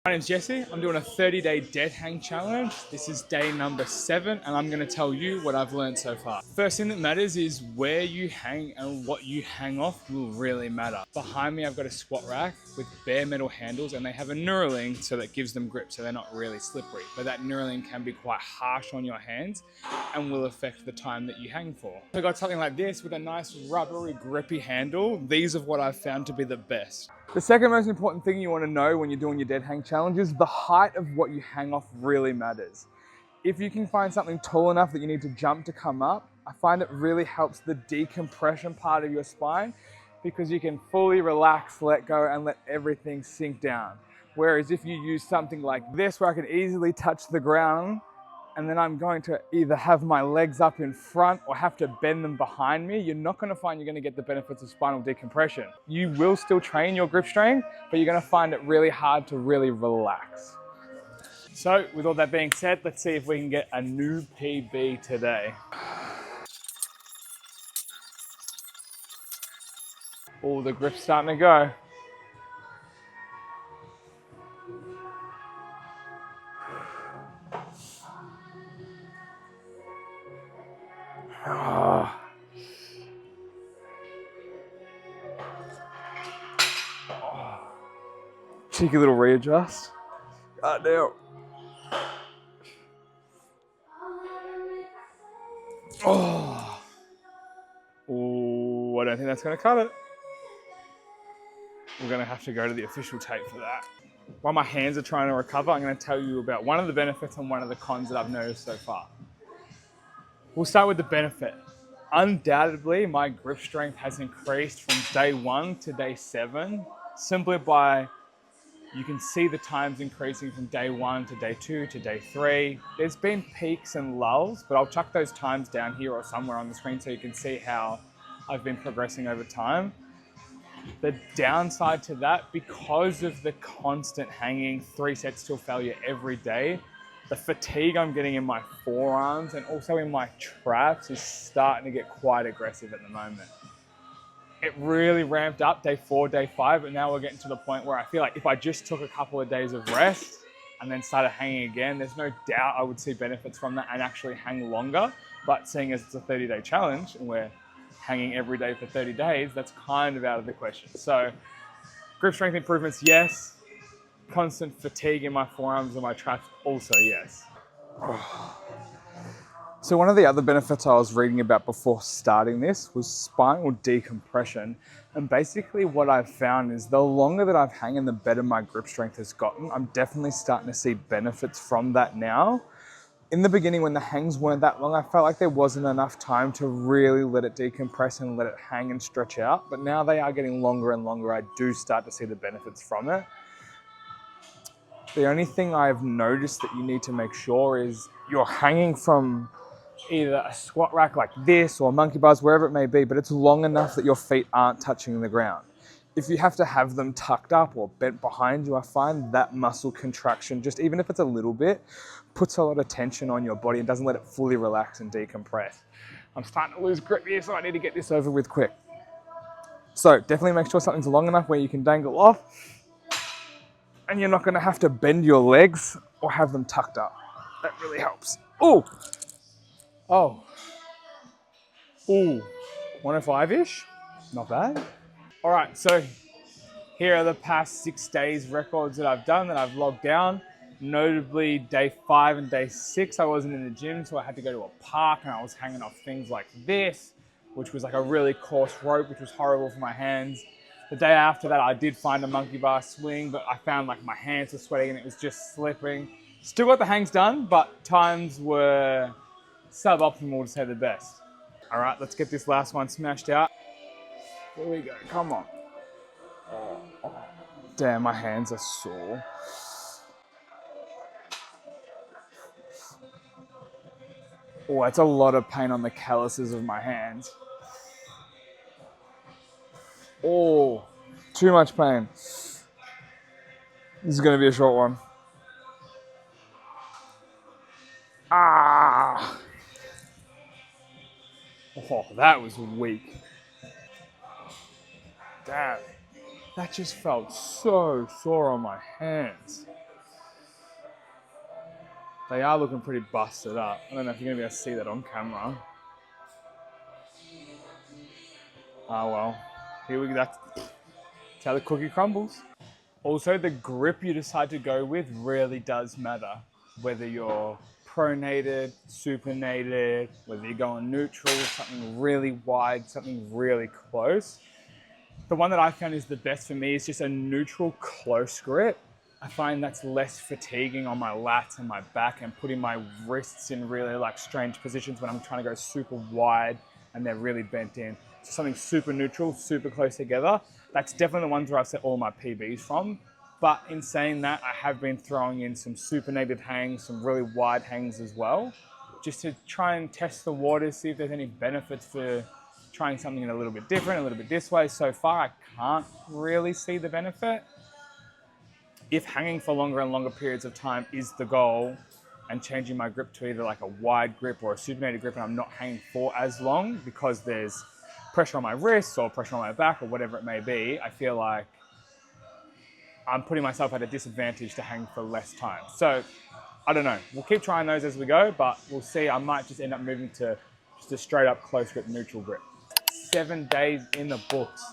My name's Jesse. I'm doing a 30-day dead hang challenge. This is day number 7, and I'm going to tell you what I've learned so far. First thing that matters is where you hang and what you hang off will really matter. Behind me, I've got a squat rack with bare metal handles, and they have a knurling so that gives them grip, so they're not really slippery. But that knurling can be quite harsh on your hands and will affect the time that you hang for. I got something like this with a nice rubbery, grippy handle. These are what I've found to be the best. The second most important thing you want to know when you're doing your dead hang challenge is the height of what you hang off really matters. If you can find something tall enough that you need to jump to come up, I find it really helps the decompression part of your spine because you can fully relax, let go, and let everything sink down. Whereas if you use something like this where I can easily touch the ground, and then I'm going to either have my legs up in front or have to bend them behind me, you're not going to find you're going to get the benefits of spinal decompression. You will still train your grip strength, but you're going to find it really hard to really relax. So with all that being said, let's see if we can get a new PB today. Oh, the grip's starting to go. Oh. Cheeky little readjust. God damn. Oh. Ooh, I don't think that's going to cut it. We're going to have to go to the official tape for that. While my hands are trying to recover, I'm going to tell you about one of the benefits and one of the cons that I've noticed so far. We'll start with the benefit. Undoubtedly, my grip strength has increased from day 1 to day 7, simply by, you can see the times increasing from day 1 to day 2 to day 3. There's been peaks and lulls, but I'll chuck those times down here or somewhere on the screen so you can see how I've been progressing over time. The downside to that, because of the constant hanging 3 sets till failure every day, the fatigue I'm getting in my forearms and also in my traps is starting to get quite aggressive at the moment. It really ramped up day 4, day 5, but now we're getting to the point where I feel like if I just took a couple of days of rest and then started hanging again, there's no doubt I would see benefits from that and actually hang longer. But seeing as it's a 30-day challenge and we're hanging every day for 30 days, that's kind of out of the question. So grip strength improvements, yes. Constant fatigue in my forearms and my traps, also yes. So one of the other benefits I was reading about before starting this was spinal decompression. And basically what I've found is the longer that I've hung and the better my grip strength has gotten. I'm definitely starting to see benefits from that now. In the beginning, when the hangs weren't that long, I felt like there wasn't enough time to really let it decompress and let it hang and stretch out. But now they are getting longer and longer. I do start to see the benefits from it. The only thing I've noticed that you need to make sure is you're hanging from either a squat rack like this or monkey bars, wherever it may be, but it's long enough that your feet aren't touching the ground. If you have to have them tucked up or bent behind you, I find that muscle contraction, just even if it's a little bit, puts a lot of tension on your body and doesn't let it fully relax and decompress. I'm starting to lose grip here, so I need to get this over with quick. So definitely make sure something's long enough where you can dangle off and you're not going to have to bend your legs or have them tucked up. That really helps. Oh, oh, ooh, 105-ish, not bad. All right, so here are the past 6 days records that I've done, that I've logged down. Notably, day 5 and day 6, I wasn't in the gym, so I had to go to a park and I was hanging off things like this, which was like a really coarse rope, which was horrible for my hands. The day after that, I did find a monkey bar swing, but I found like my hands were sweating and it was just slipping. Still got the hangs done, but times were suboptimal to say the best. All right, let's get this last one smashed out. Here we go, come on. Oh, damn, my hands are sore. Oh, that's a lot of pain on the calluses of my hands. Oh, too much pain. This is gonna be a short one. Ah! Oh, that was weak. Damn, that just felt so sore on my hands. They are looking pretty busted up. I don't know if you're gonna be able to see that on camera. Oh well, here we go. That's how the cookie crumbles. Also, the grip you decide to go with really does matter. Whether you're pronated, supinated, whether you're going neutral, something really wide, something really close. The one that I found is the best for me is just a neutral close grip. I find that's less fatiguing on my lats and my back and putting my wrists in really like strange positions when I'm trying to go super wide and they're really bent in. So something super neutral, super close together. That's definitely the ones where I've set all my PBs from. But in saying that, I have been throwing in some supinated hangs, some really wide hangs as well, just to try and test the waters, see if there's any benefits for trying something a little bit different, a little bit this way. So far, I can't really see the benefit. If hanging for longer and longer periods of time is the goal and changing my grip to either like a wide grip or a supinated grip and I'm not hanging for as long because there's pressure on my wrists or pressure on my back or whatever it may be, I feel like I'm putting myself at a disadvantage to hang for less time. So I don't know. We'll keep trying those as we go, but we'll see. I might just end up moving to just a straight up close grip, neutral grip. 7 days in the books.